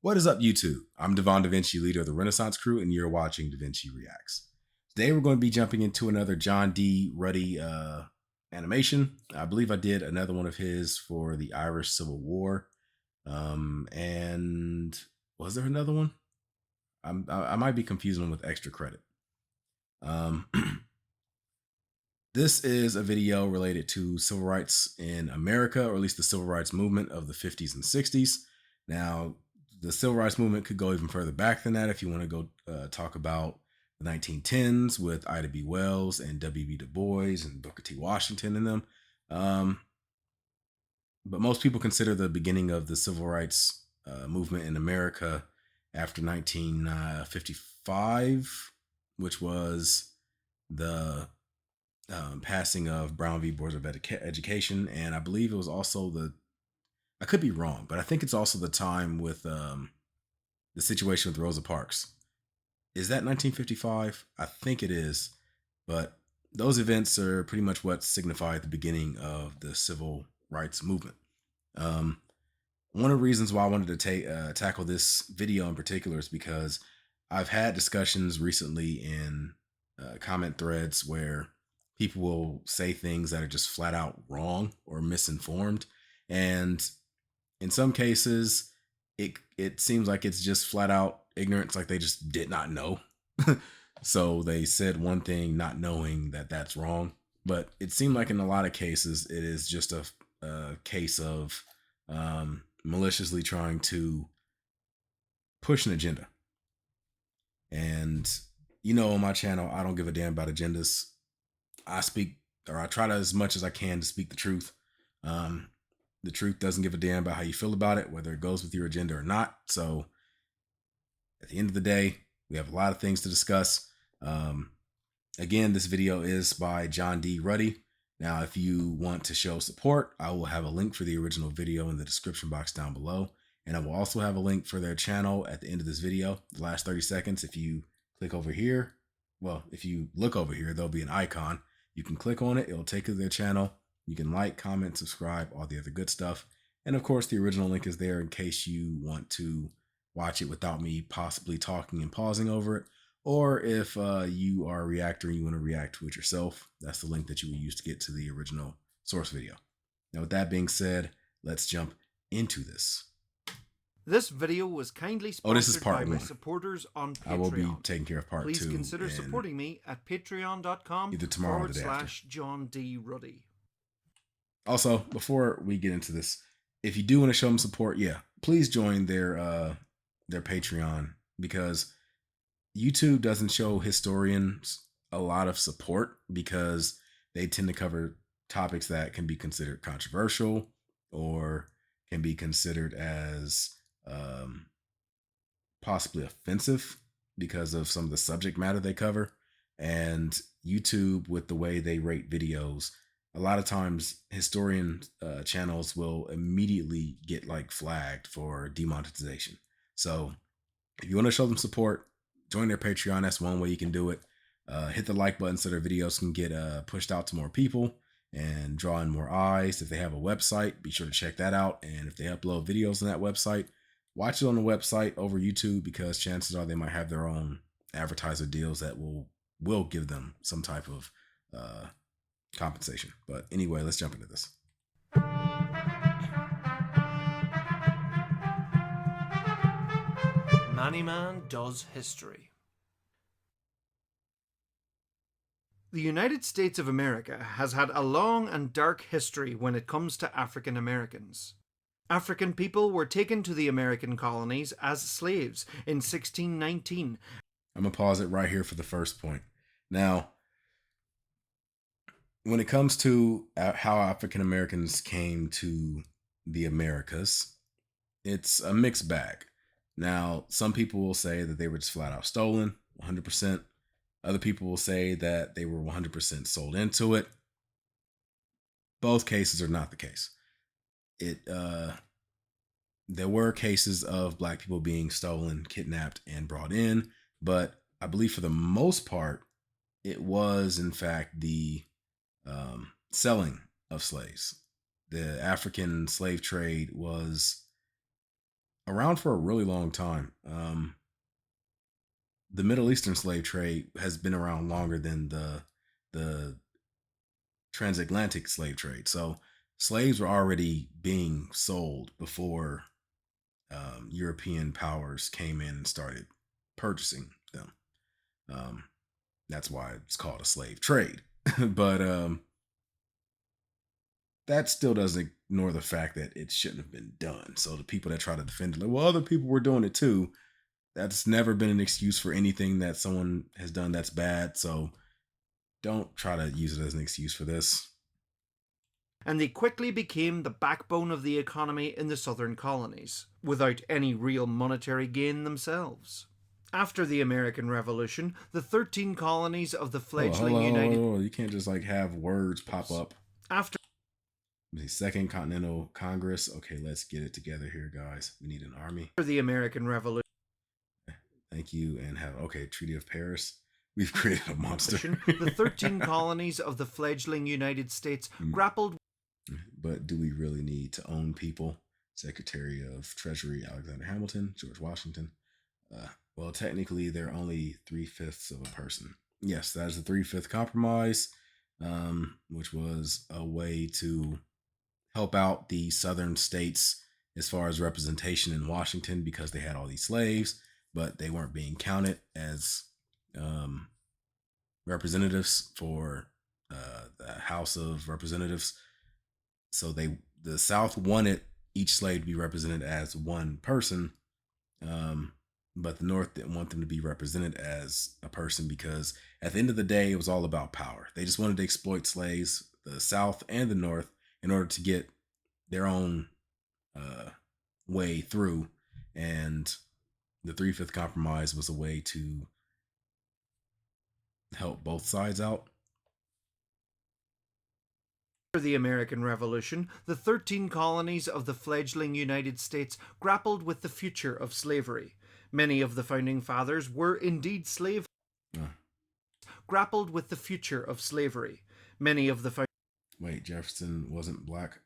What is up, YouTube? I'm Devon DaVinci, leader of the Renaissance Crew, and you're watching DaVinci Reacts. Today we're going to be jumping into another John D. Ruddy animation. I believe I did another one of his for the Irish Civil War. And was there another one? I might be confusing them with Extra Credit. This is a video related to civil rights in America, or at least the civil rights movement of the 50s and 60s. Now, the civil rights movement could go even further back than that if you want to go talk about the 1910s with Ida B. Wells and W.B. Du Bois and Booker T. Washington in them. But most people consider the beginning of the civil rights movement in America after 1955, which was the passing of Brown v. Board of Education. And I believe it was also I could be wrong, but I think it's also the time with the situation with Rosa Parks. Is that 1955? I think it is. But those events are pretty much what signify the beginning of the civil rights movement. One of the reasons why I wanted to tackle this video in particular is because I've had discussions recently in comment threads where people will say things that are just flat out wrong or misinformed. And in some cases, it seems like it's just flat out ignorance, like they just did not know. So they said one thing not knowing that that's wrong. But it seemed like in a lot of cases, it is just a case of maliciously trying to push an agenda. And, on my channel, I don't give a damn about agendas. I try to as much as I can to speak the truth. The truth doesn't give a damn about how you feel about it, whether it goes with your agenda or not. So at the end of the day, we have a lot of things to discuss. Again, this video is by John D. Ruddy. Now, if you want to show support, I will have a link for the original video in the description box down below. And I will also have a link for their channel at the end of this video, the last 30 seconds. If you click over here, if you look over here, there'll be an icon. You can click on it. It'll take you to their channel. You can like, comment, subscribe, all the other good stuff. And of course, the original link is there in case you want to watch it without me possibly talking and pausing over it. Or if you are a reactor and you want to react to it yourself, that's the link that you will use to get to the original source video. Now, with that being said, let's jump into this. This video was kindly sponsored this is part by my one. supporters on Patreon. I will be taking care of part Please 2. Please consider supporting me at patreon.com either tomorrow or the day after. John D. Ruddy. Also, before we get into this, if you do want to show them support, please join their Patreon, because YouTube doesn't show historians a lot of support because they tend to cover topics that can be considered controversial or can be considered as possibly offensive because of some of the subject matter they cover. And YouTube, with the way they rate videos, a lot of times historian channels will immediately get flagged for demonetization. So if you want to show them support, join their Patreon. That's one way you can do it. Hit the like button so their videos can get pushed out to more people and draw in more eyes. If they have a website, be sure to check that out. And if they upload videos on that website, watch it on the website over YouTube, because chances are they might have their own advertiser deals that will give them some type of compensation. But anyway, let's jump into this. Manny Man does history. The United States of America has had a long and dark history when it comes to African Americans. African people were taken to the American colonies as slaves in 1619. I'm going to pause it right here for the first point. Now, when it comes to how African Americans came to the Americas, it's a mixed bag. Now, some people will say that they were just flat out stolen, 100%. Other people will say that they were 100% sold into it. Both cases are not the case. There were cases of Black people being stolen, kidnapped, and brought in, but I believe for the most part, it was in fact the selling of slaves. The African slave trade was around for a really long time. The Middle Eastern slave trade has been around longer than the transatlantic slave trade. So slaves were already being sold before European powers came in and started purchasing them. Um, that's why it's called a slave trade. But that still doesn't ignore the fact that it shouldn't have been done. So the people that try to defend it, like, well, other people were doing it too. That's never been an excuse for anything that someone has done that's bad. So don't try to use it as an excuse for this. And they quickly became the backbone of the economy in the southern colonies, without any real monetary gain themselves. After the American Revolution, the 13 colonies of the Hold fledgling on, United hold on. You can't just like have words pop States. up. After The Second Continental Congress. Okay, let's get it together here, guys. We need an army. the American Revolution, Thank you. And have, okay, Treaty of Paris. We've created a monster. the 13 colonies of the fledgling United States grappled. But do we really need to own people? Secretary of Treasury Alexander Hamilton, George Washington. Well, technically, they're only 3/5 of a person. Yes, that is the 3/5 compromise, which was a way to help out the southern states as far as representation in Washington because they had all these slaves, but they weren't being counted as um, representatives for the House of Representatives. So the South wanted each slave to be represented as one person, um, but the North didn't want them to be represented as a person because at the end of the day, it was all about power. They just wanted to exploit slaves, the South and the North, in order to get their own uh, way through. And the 3/5 compromise was a way to help both sides out. After the American Revolution, the 13 colonies of the fledgling United States grappled with the future of slavery. Many of the founding fathers were indeed slave. Uh, Grappled with the future of slavery. Many of the Wait, Jefferson wasn't black?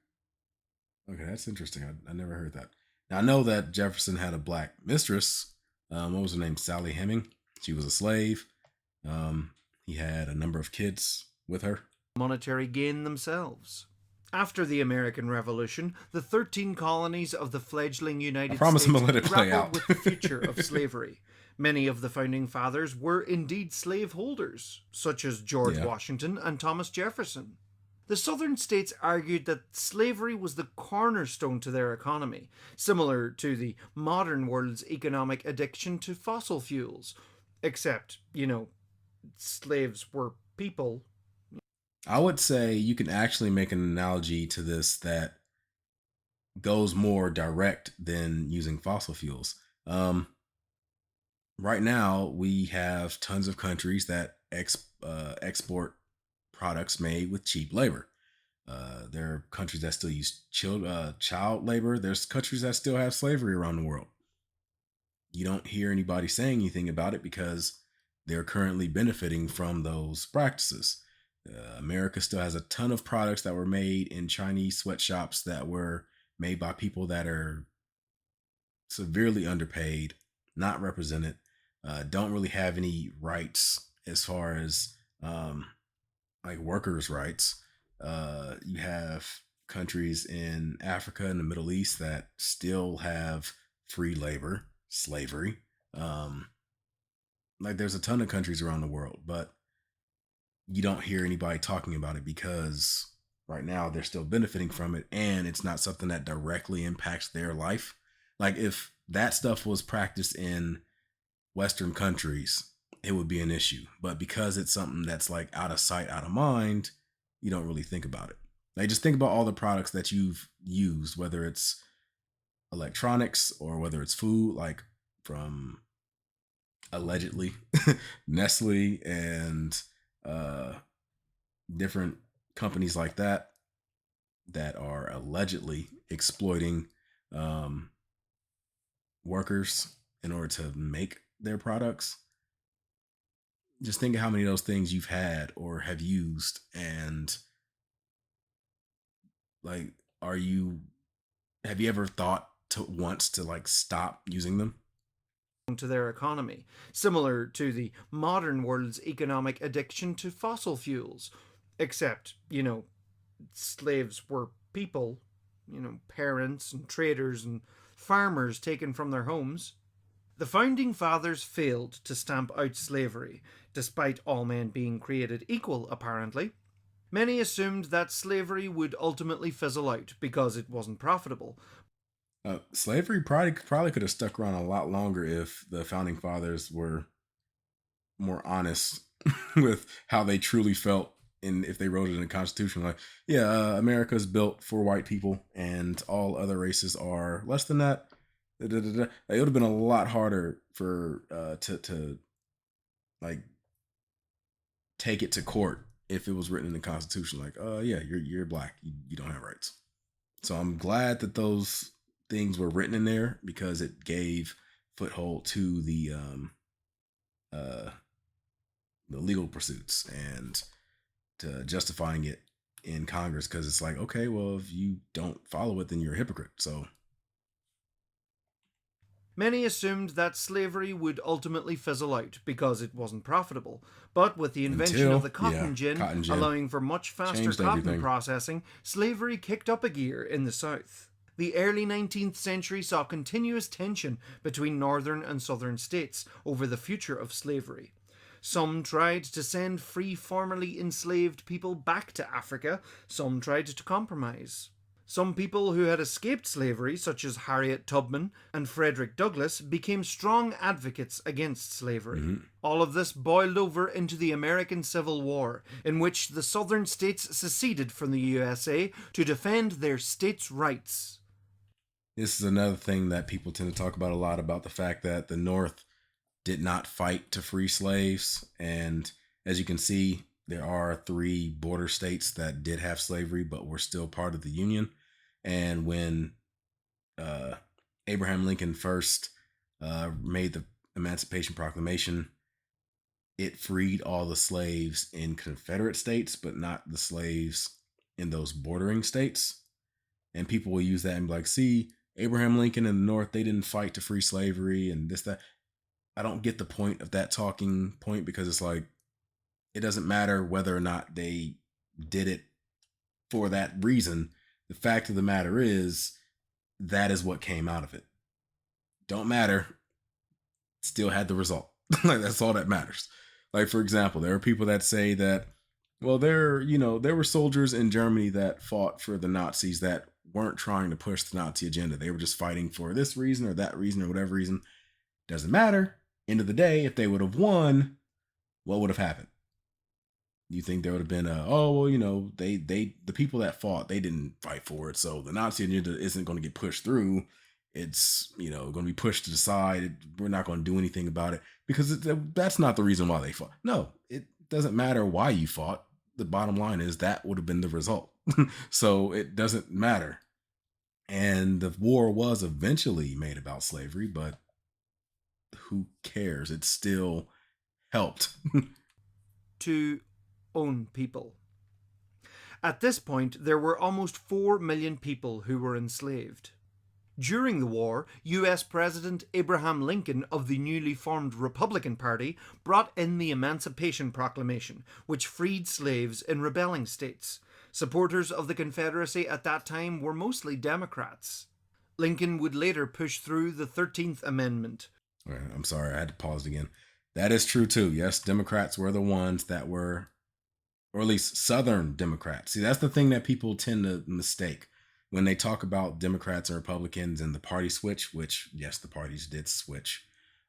Okay, that's interesting. I never heard that. Now I know that Jefferson had a black mistress. What was her name? Sally Heming. She was a slave. He had a number of kids with her. monetary gain themselves. After the American Revolution, the 13 colonies of the fledgling I United promise I'm States gonna let it play grappled out. with the future of slavery. Many of the founding fathers were indeed slaveholders, such as George Yeah. Washington and Thomas Jefferson. The southern states argued that slavery was the cornerstone to their economy, similar to the modern world's economic addiction to fossil fuels. Except, slaves were people. I would say you can actually make an analogy to this that goes more direct than using fossil fuels. Right now, we have tons of countries that export products made with cheap labor. There are countries that still use child labor. There's countries that still have slavery around the world. You don't hear anybody saying anything about it because they're currently benefiting from those practices. America still has a ton of products that were made in Chinese sweatshops that were made by people that are severely underpaid, not represented, don't really have any rights as far as like workers' rights. You have countries in Africa and the Middle East that still have free labor, slavery. Um, like there's a ton of countries around the world, but you don't hear anybody talking about it because right now they're still benefiting from it and it's not something that directly impacts their life. Like if that stuff was practiced in Western countries, it would be an issue. But because it's something that's like out of sight, out of mind, you don't really think about it. Like just think about all the products that you've used, whether it's electronics or whether it's food, like from allegedly Nestle and uh, different companies like that that are allegedly exploiting um, workers in order to make their products. Just think of how many of those things you've had or have used, and like, are you? Have you ever thought to wants to like stop using them. to their economy, similar to the modern world's economic addiction to fossil fuels. Except, slaves were people, parents and traders and farmers taken from their homes. The founding fathers failed to stamp out slavery, despite all men being created equal, apparently. Many assumed that slavery would ultimately fizzle out because it wasn't profitable. Slavery probably could have stuck around a lot longer if the founding fathers were more honest with how they truly felt, and if they wrote it in the Constitution, like, yeah, America is built for white people, and all other races are less than that. Da, da, da, da. It would have been a lot harder for to like take it to court if it was written in the Constitution, like, yeah, you're black, you don't have rights. So I'm glad that those things were written in there because it gave foothold to uh the legal pursuits and to justifying it in Congress, because it's like, okay, well, if you don't follow it, then you're a hypocrite. So Many assumed that slavery would ultimately fizzle out because it wasn't profitable, but with the invention of until, the yeah, cotton gin, cotton gin allowing for much faster changed cotton everything. processing, slavery kicked up a gear in the South. The early 19th century saw continuous tension between northern and southern states over the future of slavery. Some tried to send free formerly enslaved people back to Africa, some tried to compromise. Some people who had escaped slavery, such as Harriet Tubman and Frederick Douglass, became strong advocates against slavery. Mhm. All of this boiled over into the American Civil War, in which the southern states seceded from the USA to defend their states' rights. This is another thing that people tend to talk about a lot, about the fact that the North did not fight to free slaves. And as you can see, there are three border states that did have slavery, but were still part of the Union. And when uh, Abraham Lincoln first made the Emancipation Proclamation, it freed all the slaves in Confederate states, but not the slaves in those bordering states. And people will use that and be like, see, Abraham Lincoln in the North, they didn't fight to free slavery and this, that. I don't get the point of that talking point, because it's like, it doesn't matter whether or not they did it for that reason. The fact of the matter is, that is what came out of it. Don't matter. Still had the result. Like, that's all that matters. Like, for example, there are people that say that, well, there were soldiers in Germany that fought for the Nazis that weren't trying to push the Nazi agenda. They were just fighting for this reason or that reason or whatever reason. Doesn't matter. End of the day, if they would have won, what would have happened? You think there would have been oh, well, the people that fought, they didn't fight for it, so the Nazi agenda isn't going to get pushed through. It's going to be pushed to the side. We're not going to do anything about it, because that's not the reason why they fought. No, it doesn't matter why you fought. The bottom line is that would have been the result. So it doesn't matter. And the war was eventually made about slavery, but who cares? It still helped. To own people. At this point, there were almost 4 million people who were enslaved. During the war, US President Abraham Lincoln of the newly formed Republican Party brought in the Emancipation Proclamation, which freed slaves in rebelling states. Supporters of the Confederacy at that time were mostly Democrats. Lincoln would later push through the 13th Amendment. Right, I'm sorry, I had to pause again. That is true too. Yes, Democrats were the ones that were, or at least Southern Democrats. See, that's the thing that people tend to mistake when they talk about Democrats and Republicans and the party switch, which, yes, the parties did switch.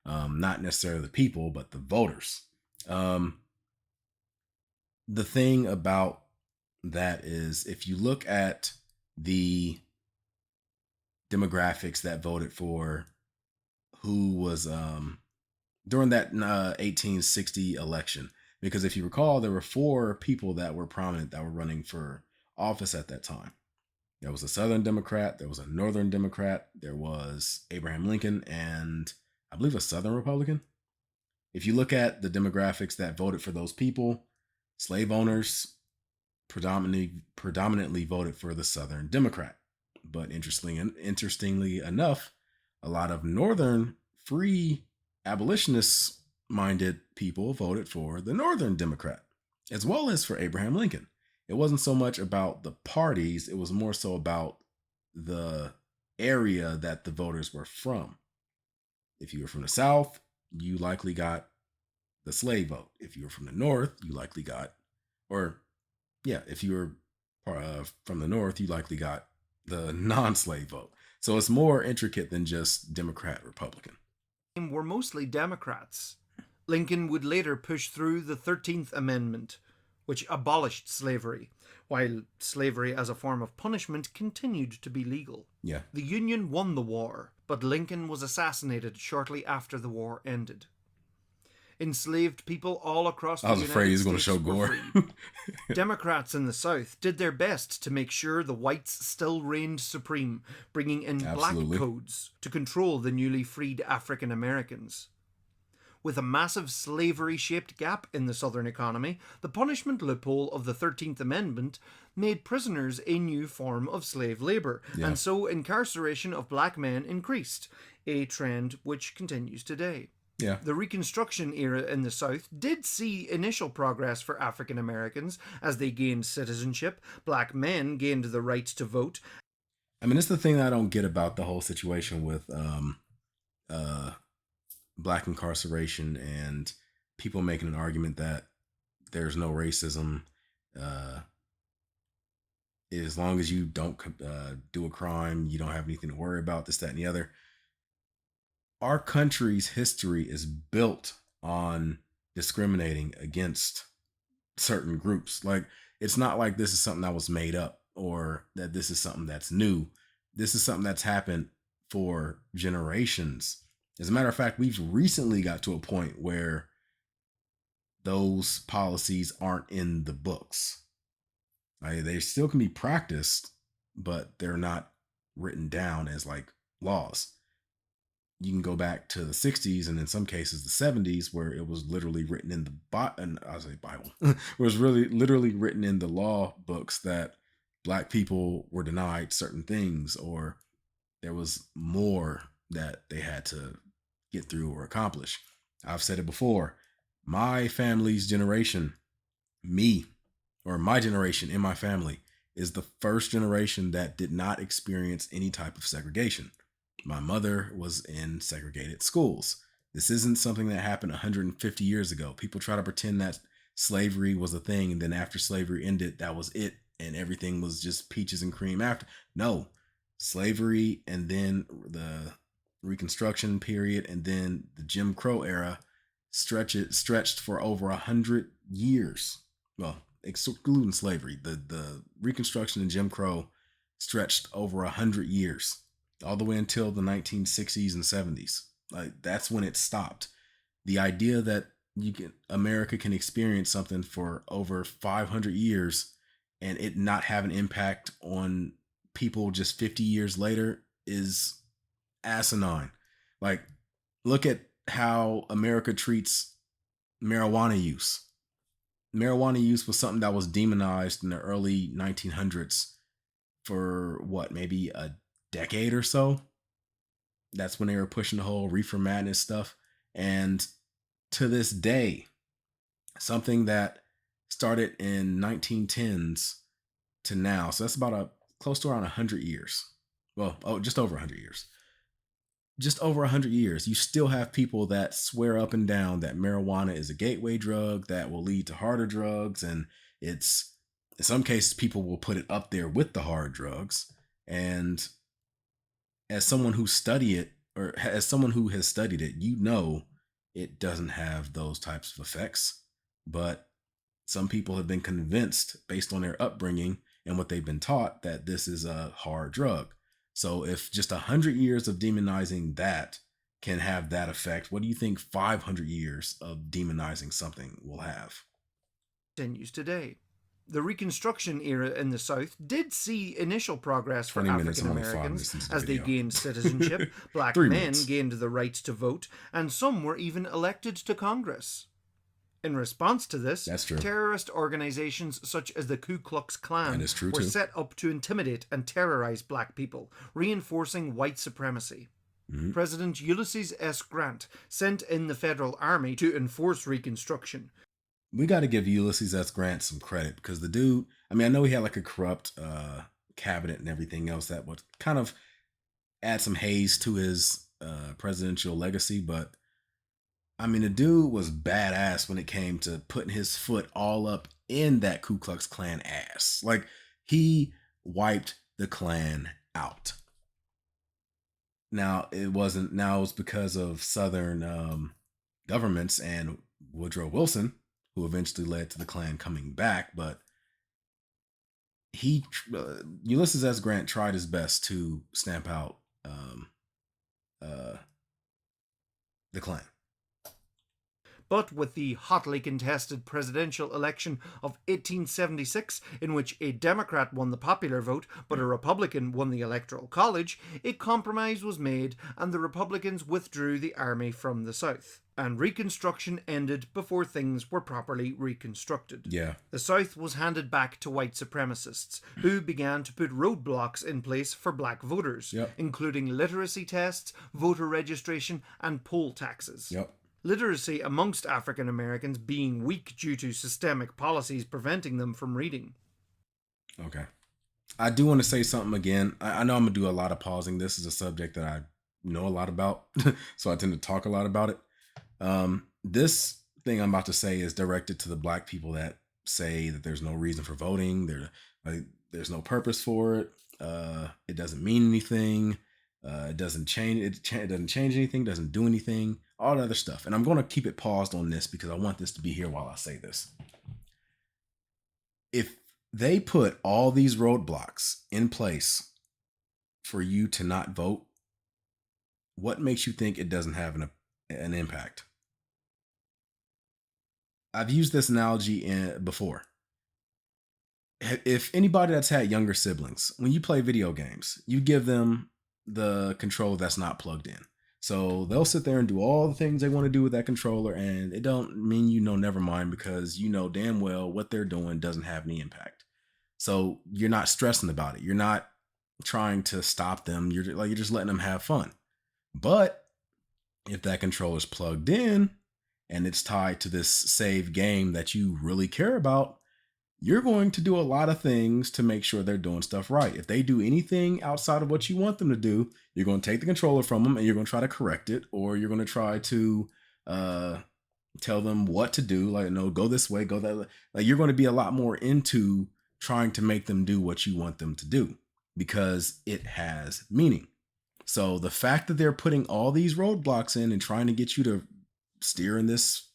Not necessarily the people, but the voters. The thing about that is, if you look at the demographics that voted for who was during that 1860 election, because if you recall, there were four people that were prominent that were running for office at that time. There was a Southern Democrat, there was a Northern Democrat, there was Abraham Lincoln, and I believe a Southern Republican. If you look at the demographics that voted for those people, slave owners predominantly voted for the Southern Democrat. But interestingly enough, a lot of Northern free abolitionists minded people voted for the Northern Democrat, as well as for Abraham Lincoln. It wasn't so much about the parties, it was more so about the area that the voters were from. If you were from the South, you likely got the slave vote. If you were from the North, you likely got, or yeah, if you were from the North, you likely got the non-slave vote. So it's more intricate than just Democrat, Republican. Were mostly Democrats. Lincoln would later push through the 13th Amendment, which abolished slavery, while slavery as a form of punishment continued to be legal. Yeah. The Union won the war, but Lincoln was assassinated shortly after the war ended. Enslaved people all across the United States. I was afraid he was going to show gore. Democrats in the South did their best to make sure the whites still reigned supreme, bringing in black codes to control the newly freed African Americans. With a massive slavery-shaped gap in the Southern economy, the punishment loophole of the 13th Amendment made prisoners a new form of slave labor, and so incarceration of black men increased, a trend which continues today. Yeah. The Reconstruction era in the South did see initial progress for African Americans as they gained citizenship, black men gained the right to vote. I mean, it's the thing that I don't get about the whole situation with black incarceration and people making an argument that there's no racism as long as you don't do a crime, you don't have anything to worry about, this, that, and the other. Our country's history is built on discriminating against certain groups. Like, it's not like this is something that was made up or that this is something that's new. This is something that's happened for generations. As a matter of fact, we've recently got to a point where those policies aren't in the books. They still can be practiced, but they're not written down as like laws. You can go back to the 60s and in some cases the 70s where it was literally written in the Bible. It was really literally written in the law books that black people were denied certain things, or there was more that they had to get through or accomplish. I've said it before. My family's generation, my generation in my family is the first generation that did not experience any type of segregation. My mother was in segregated schools. This isn't something that happened 150 years ago. People try to pretend that slavery was a thing, and then after slavery ended, that was it, and everything was just peaches and cream after. No, slavery and then the Reconstruction period and then the Jim Crow era stretched for over 100 years. Well, excluding slavery, the Reconstruction and Jim Crow stretched over 100 years, all the way until the 1960s and 70s. Like, that's when it stopped. The idea that America can experience something for over 500 years and it not have an impact on people just 50 years later is asinine. Like, look at how America treats marijuana use. Marijuana use was something that was demonized in the early 1900s for what, maybe a decade or so. That's when they were pushing the whole reefer madness stuff. And to this day, something that started in 1910s to now, so that's about close to around 100 years. Well, just over 100 years. Just over 100 years, you still have people that swear up and down that marijuana is a gateway drug that will lead to harder drugs. And it's, in some cases, people will put it up there with the hard drugs. And as someone who studied it, or as someone who has studied it, you know it doesn't have those types of effects. But some people have been convinced based on their upbringing and what they've been taught that this is a hard drug. So if just 100 years of demonizing that can have that effect, what do you think 500 years of demonizing something will have? Continues today. The Reconstruction era in the South did see initial progress for African Americans as they gained citizenship, black men gained the right to vote, and some were even elected to Congress. In response to this, That's true. terrorist organizations such as the Ku Klux That Klan is true were too. set up to intimidate and terrorize black people, reinforcing white supremacy. Mhm. President Ulysses S. Grant sent in the federal army to enforce Reconstruction. We got to give Ulysses S. Grant some credit because the dude, I mean, I know he had like a corrupt cabinet and everything else that would kind of add some haze to his presidential legacy, but I mean, the dude was badass when it came to putting his foot all up in that Ku Klux Klan ass. Like, he wiped the Klan out. Now, it was because of Southern governments and Woodrow Wilson, who eventually led to the Klan coming back. But Ulysses S. Grant tried his best to stamp out uh, the Klan. But with the hotly contested presidential election of 1876, in which a Democrat won the popular vote but a Republican won the Electoral College, a compromise was made and the Republicans withdrew the army from the South. And Reconstruction ended before things were properly reconstructed. Yeah. The South was handed back to white supremacists, who began to put roadblocks in place for black voters, Yep. including literacy tests, voter registration, and poll taxes. Yep. Literacy amongst African Americans being weak due to systemic policies preventing them from reading. Okay. I do want to say something again. I know I'm going to do a lot of pausing. This is a subject that I know a lot about, so I tend to talk a lot about it. This thing I'm about to say is directed to the black people that say that there's no reason for voting. There's no purpose for it. It doesn't mean anything. It doesn't change. It doesn't change anything. Doesn't do anything. All that other stuff. And I'm going to keep it paused on this because I want this to be here while I say this. If they put all these roadblocks in place for you to not vote, what makes you think it doesn't have an impact? I've used this analogy before. If anybody that's had younger siblings, when you play video games, you give them the controller that's not plugged in. So they'll sit there and do all the things they want to do with that controller, and it don't mean never mind because you know damn well what they're doing doesn't have any impact. So you're not stressing about it. You're not trying to stop them. You're just letting them have fun. But if that controller's plugged in and it's tied to this save game that you really care about, you're going to do a lot of things to make sure they're doing stuff right. If they do anything outside of what you want them to do, you're going to take the controller from them and you're going to try to correct it, or you're going to try to tell them what to do. Like, no, go this way, go that way. Like, you're going to be a lot more into trying to make them do what you want them to do because it has meaning. So the fact that they're putting all these roadblocks in and trying to get you to steer in this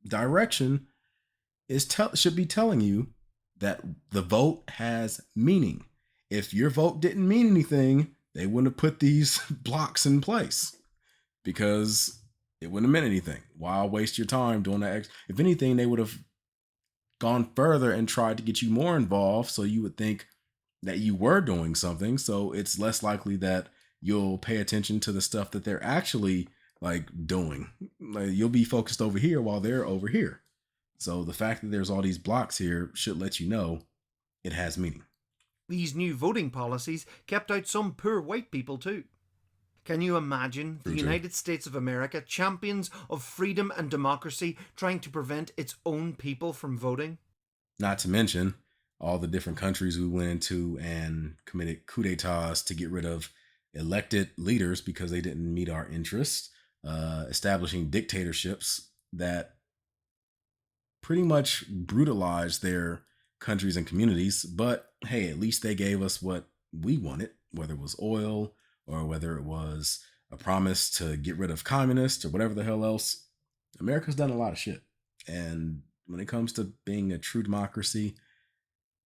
direction should be telling you that the vote has meaning. If your vote didn't mean anything, they wouldn't have put these blocks in place because it wouldn't have meant anything. Why waste your time doing that? If anything, they would have gone further and tried to get you more involved so you would think that you were doing something. So it's less likely that you'll pay attention to the stuff that they're actually like doing. Like, you'll be focused over here while they're over here. So the fact that there's all these blocks here should let you know it has meaning. These new voting policies kept out some poor white people too. Can you imagine the United States of America, champions of freedom and democracy, trying to prevent its own people from voting? Not to mention all the different countries we went into and committed coup d'etats to get rid of elected leaders because they didn't meet our interests, establishing dictatorships that pretty much brutalized their countries and communities. But hey, at least they gave us what we wanted, whether it was oil or whether it was a promise to get rid of communists or whatever the hell else. America's done a lot of shit. And when it comes to being a true democracy,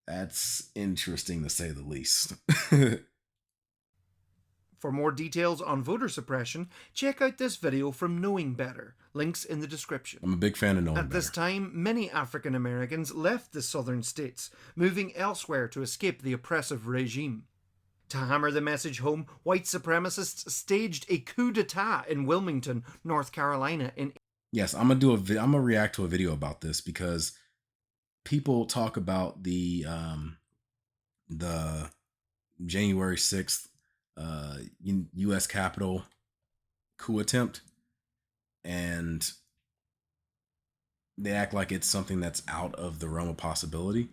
that's interesting to say the least. For more details on voter suppression, check out this video from Knowing Better. Links in the description. I'm a big fan of Knowing Better. At this time, many African Americans left the southern states, moving elsewhere to escape the oppressive regime. To hammer the message home, white supremacists staged a coup d'etat in Wilmington, North Carolina in Yes, I'm gonna react to a video about this because people talk about the January 6th U.S. Capitol coup attempt, and they act like it's something that's out of the realm of possibility.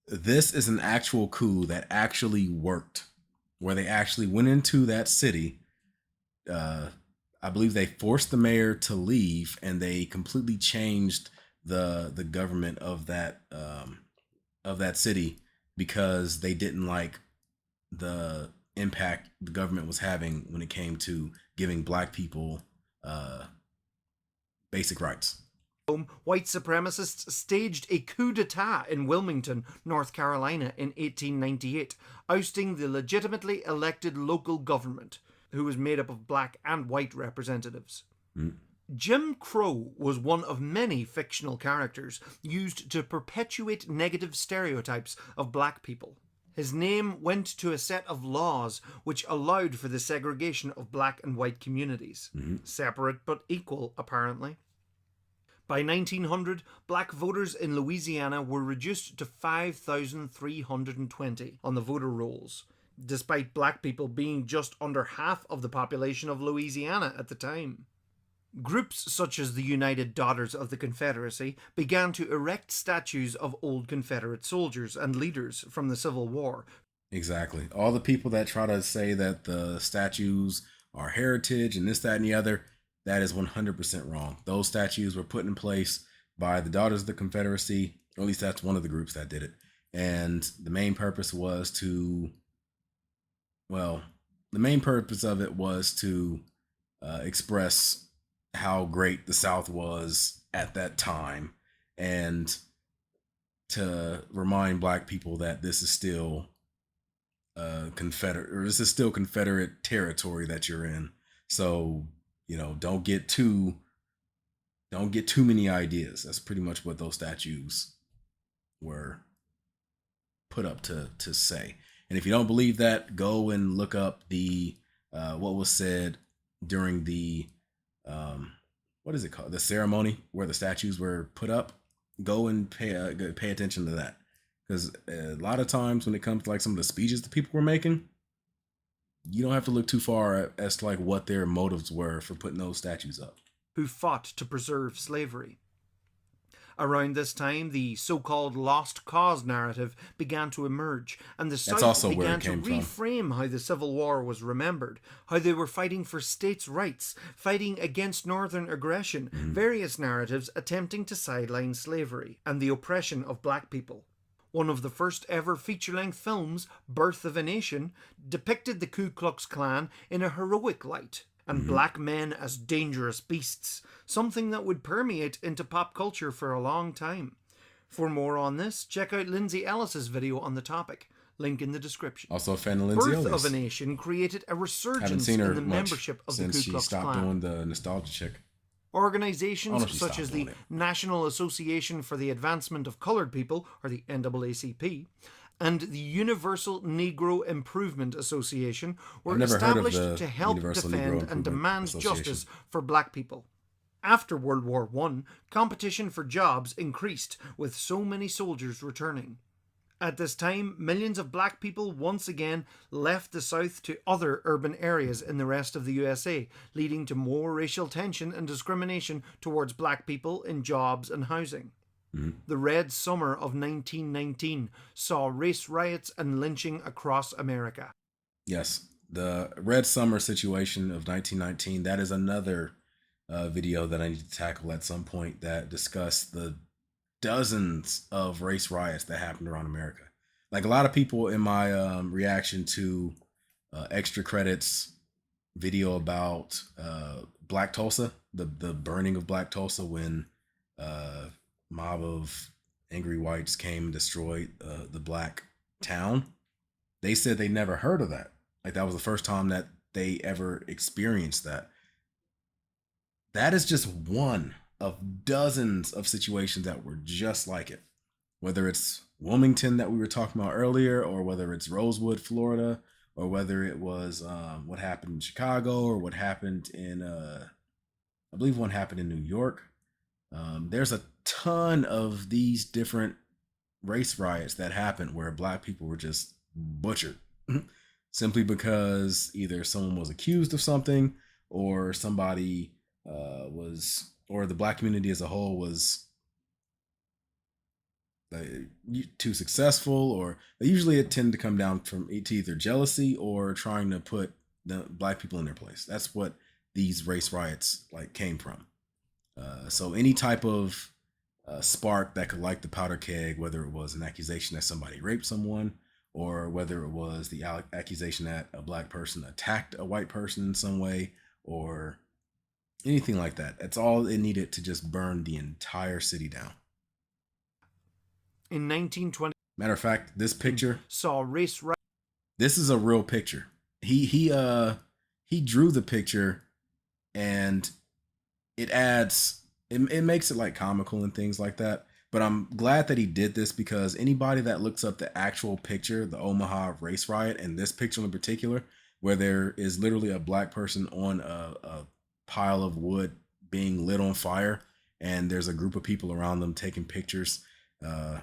This is an actual coup that actually worked, where they actually went into that city. Uh, I believe they forced the mayor to leave, and they completely changed the government of that city because they didn't like the impact the government was having when it came to giving black people uh, basic rights. White supremacists staged a coup d'etat in Wilmington, North Carolina in 1898, ousting the legitimately elected local government, who was made up of black and white representatives. Mm. Jim Crow was one of many fictional characters used to perpetuate negative stereotypes of black people. His name went to a set of laws which allowed for the segregation of black and white communities. Mm-hmm. Separate but equal, apparently. By 1900, black voters in Louisiana were reduced to 5,320 on the voter rolls, despite black people being just under half of the population of Louisiana at the time. Groups such as the United Daughters of the Confederacy began to erect statues of old Confederate soldiers and leaders from the Civil War. Exactly. All the people that try to say that the statues are heritage and this, that, and the other, that is 100% wrong. Those statues were put in place by the Daughters of the Confederacy, or at least that's one of the groups that did it. And the main purpose was to, well, the main purpose of it was to express how great the South was at that time, and to remind black people that this is still Confederate territory that you're in. So, don't get too many ideas. That's pretty much what those statues were put up to say. And if you don't believe that, go and look up the what was said during the what is it called, the ceremony where the statues were put up. Go and pay attention to that, because a lot of times when it comes to like some of the speeches that people were making, you don't have to look too far as to like what their motives were for putting those statues up. Who fought to preserve slavery. Around this time, the so-called lost cause narrative began to emerge, and the South began to reframe how the Civil War was remembered, how they were fighting for states' rights, fighting against Northern aggression, various narratives attempting to sideline slavery and the oppression of black people. One of the first ever feature-length films, Birth of a Nation, depicted the Ku Klux Klan in a heroic light, and black men as dangerous beasts, something that would permeate into pop culture for a long time. For more on this, check out Lindsay Ellis's video on the topic. Link in the description. Also a fan of Lindsay Ellis. Birth of a Nation created a resurgence in the membership of the Ku Klux Klan. Since she stopped doing the nostalgia chick. Organizations such as the National Association for the Advancement of Colored People, or the NAACP, and the Universal Negro Improvement Association were established to help defend and demand justice for black people. After World War I, competition for jobs increased, with so many soldiers returning. At this time, millions of black people once again left the South to other urban areas in the rest of the USA, leading to more racial tension and discrimination towards black people in jobs and housing. The Red Summer of 1919 saw race riots and lynching across America. Yes, the Red Summer situation of 1919, that is another video that I need to tackle at some point that discuss the dozens of race riots that happened around America. Like a lot of people in my reaction to Extra Credits video about Black Tulsa, the burning of Black Tulsa, when mob of angry whites came and destroyed the black town. They said they never heard of that. Like that was the first time that they ever experienced that. That is just one of dozens of situations that were just like it. Whether it's Wilmington that we were talking about earlier, or whether it's Rosewood, Florida, or whether it was what happened in Chicago, or what happened in I believe one happened in New York. There's a ton of these different race riots that happened where black people were just butchered simply because either someone was accused of something or somebody or the black community as a whole was uh, too successful, or they usually tend to come down from to either jealousy or trying to put the black people in their place. That's what these race riots like came from. So any type of spark that could light the powder keg, whether it was an accusation that somebody raped someone, or whether it was the accusation that a black person attacked a white person in some way, or anything like that. That's all it needed to just burn the entire city down. In 1920, Matter of fact, this picture, saw race riots. this is a real picture. He drew the picture, and it makes it like comical and things like that. But I'm glad that he did this, because anybody that looks up the actual picture, the Omaha race riot, and this picture in particular, where there is literally a black person on a pile of wood being lit on fire, and there's a group of people around them taking pictures. Uh,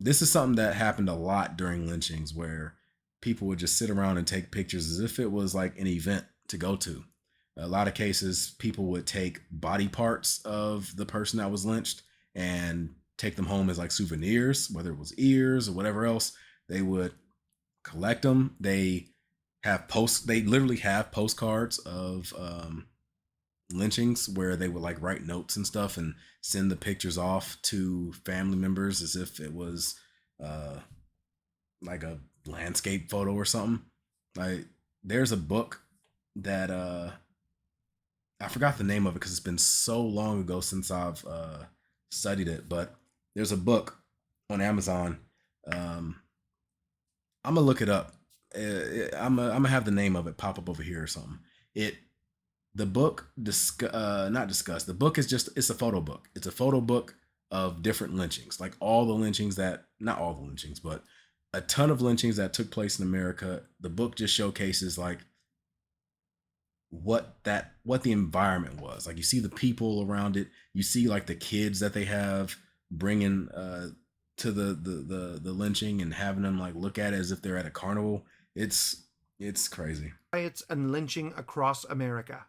this is something that happened a lot during lynchings, where people would just sit around and take pictures as if it was like an event to go to. A lot of cases, people would take body parts of the person that was lynched and take them home as like souvenirs, whether it was ears or whatever else. They would collect them. They literally have postcards of lynchings where they would like write notes and stuff and send the pictures off to family members as if it was uh like a landscape photo or something. Like, there's a book that I forgot the name of it because it's been so long ago since I've studied it, but there's a book on Amazon. um I'm gonna look it up. I'm gonna have the name of it pop up over here or something. It the book not discuss the book is just, it's a photo book. It's a photo book of different lynchings, like all the lynchings that, not all the lynchings, but a ton of lynchings that took place in America. The book just showcases like what the environment was like. You see the people around it, you see like the kids that they have bringing to the lynching and having them like look at it as if they're at a carnival. It's crazy. Riots and lynching across America.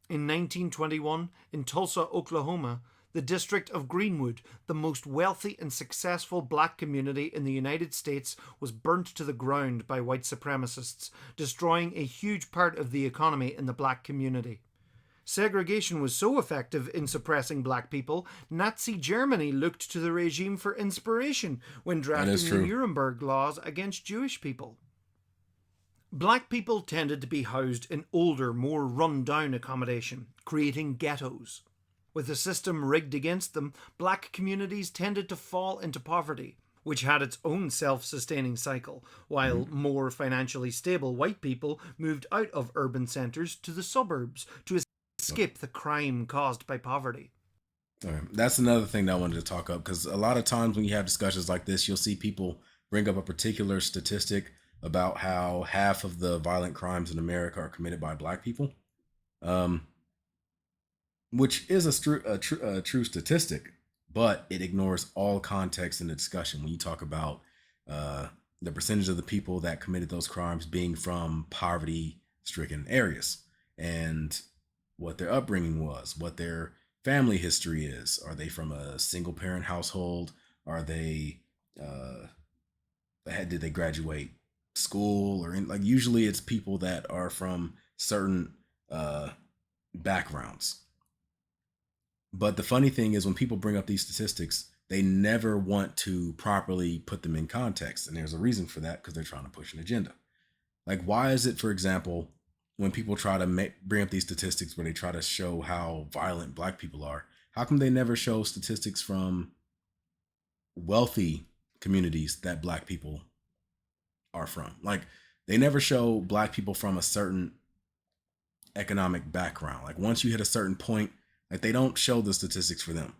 In 1921, in Tulsa, Oklahoma, the district of Greenwood, the most wealthy and successful black community in the United States, was burnt to the ground by white supremacists, destroying a huge part of the economy in the black community. Segregation was so effective in suppressing black people, Nazi Germany looked to the regime for inspiration when That is drafting the true. Nuremberg laws against Jewish people. Black people tended to be housed in older, more run-down accommodation, creating ghettos. With the system rigged against them, black communities tended to fall into poverty, which had its own self-sustaining cycle, while Mhm. more financially stable white people moved out of urban centres to the suburbs to escape the crime caused by poverty. Okay. That's another thing that I wanted to talk up, because a lot of times when you have discussions like this, you'll see people bring up a particular statistic about how half of the violent crimes in America are committed by black people, um, which is a true statistic, but it ignores all context in the discussion when you talk about uh, the percentage of the people that committed those crimes being from poverty stricken areas, and what their upbringing was, what their family history is. Are they from a single parent household? Are they uh, did they graduate school, or like usually it's people that are from certain uh, backgrounds. But the funny thing is, when people bring up these statistics, they never want to properly put them in context. And there's a reason for that, because they're trying to push an agenda. Like, why is it, for example, when people try to bring up these statistics where they try to show how violent black people are, how come they never show statistics from wealthy communities that black people are from? Like, they never show black people from a certain economic background. Like, once you hit a certain point, like, they don't show the statistics for them.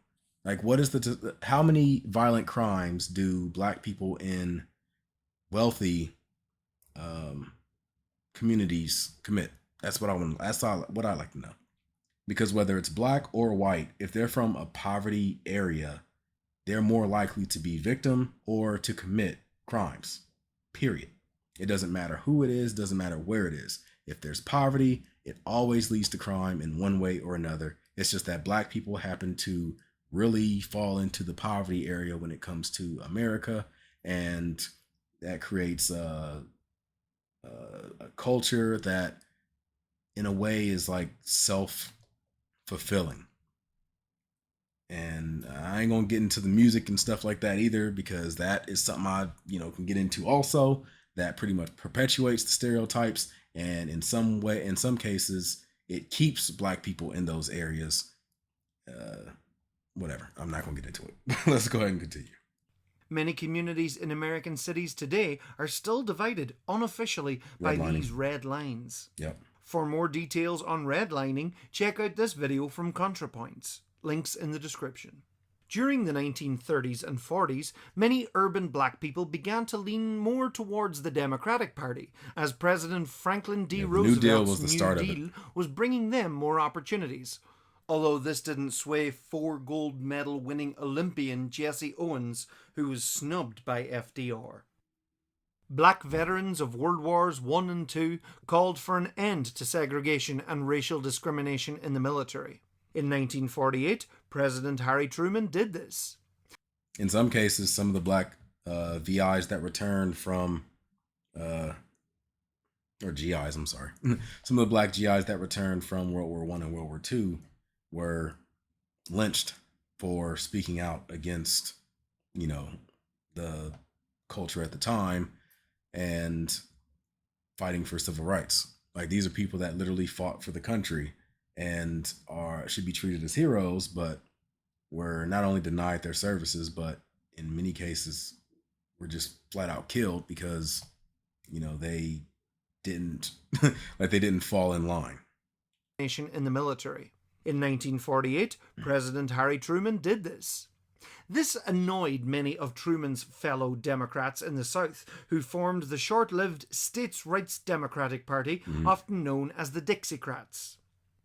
Like, what is how many violent crimes do black people in wealthy um, communities commit? That's what I want. That's all, what I like to know. because whether it's black or white, if they're from a poverty area, they're more likely to be victim or to commit crimes. Period. It doesn't matter who it is, doesn't matter where it is. If there's poverty, it always leads to crime in one way or another. It's just that black people happen to really fall into the poverty area when it comes to America, and that creates a culture that, in a way, is like self fulfilling. And I ain't gonna get into the music and stuff like that either, because that is something I, can get into also. That pretty much perpetuates the stereotypes, and in some way, in some cases, it keeps black people in those areas. Uh, Whatever. I'm not gonna get into it. Let's go ahead and continue. Many communities in American cities today are still divided unofficially by Redlining. these red lines. Yep. For more details on redlining, check out this video from ContraPoints. Links in the description. During the 1930s and 40s, many urban black people began to lean more towards the Democratic Party, as President Franklin D. Roosevelt's New Deal was bringing them more opportunities. Although this didn't sway 4 gold medal winning Olympian Jesse Owens, who was snubbed by FDR. Black veterans of World Wars I and II called for an end to segregation and racial discrimination in the military. In 1948, President Harry Truman did this. In some cases, some of the black VIs that returned from, or GIs, I'm sorry, some of the black GIs that returned from World War I and World War II were lynched for speaking out against, the culture at the time and fighting for civil rights. Like, these are people that literally fought for the country and should be treated as heroes, but were not only denied their services, but in many cases were just flat out killed because, they didn't like they didn't fall in line. In the military. In 1948, President Harry Truman did this. This annoyed many of Truman's fellow Democrats in the South, who formed the short-lived States' Rights Democratic Party, often known as the Dixiecrats.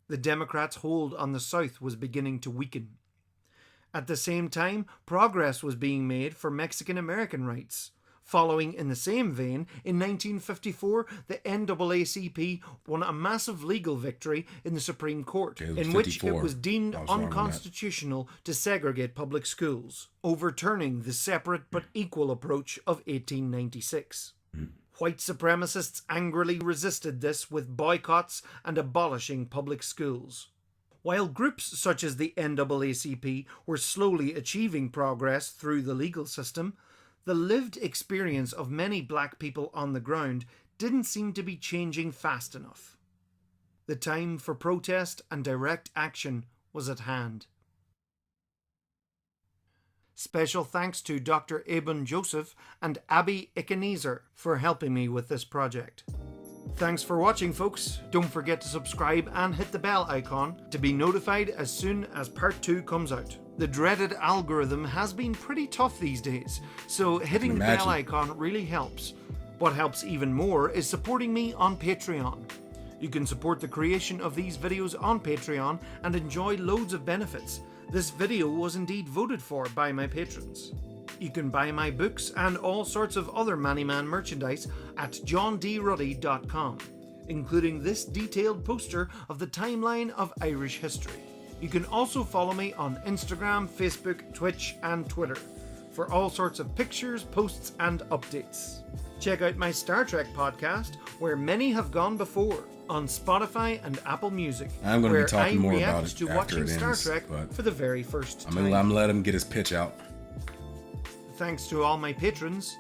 The Democrats' hold on the South was beginning to weaken. At the same time, progress was being made for Mexican American rights. Following in the same vein, in 1954, the NAACP won a massive legal victory in the Supreme Court, in which it was deemed unconstitutional to segregate public schools, overturning the separate but equal approach of 1896. White supremacists angrily resisted this with boycotts and abolishing public schools. While groups such as the NAACP were slowly achieving progress through the legal system, the lived experience of many black people on the ground didn't seem to be changing fast enough. The time for protest and direct action was at hand. Special thanks to Dr. Eben Joseph and Abby Ikenezer for helping me with this project. Thanks for watching, folks. Don't forget to subscribe and hit the bell icon to be notified as soon as part 2 comes out. The dreaded algorithm has been pretty tough these days, so hitting the bell icon really helps. What helps even more is supporting me on Patreon. You can support the creation of these videos on Patreon and enjoy loads of benefits. This video was indeed voted for by my patrons. You can buy my books and all sorts of other Manny Man merchandise at johndruddy.com, including this detailed poster of the timeline of Irish history. You can also follow me on Instagram, Facebook, Twitch, and Twitter for all sorts of pictures, posts, and updates. Check out my Star Trek podcast, Where Many Have Gone Before, on Spotify and Apple Music. I'm going to be talking more about it to after watching it ends, Star Trek for the very first time. I'm going to let him get his pitch out. Thanks to all my patrons: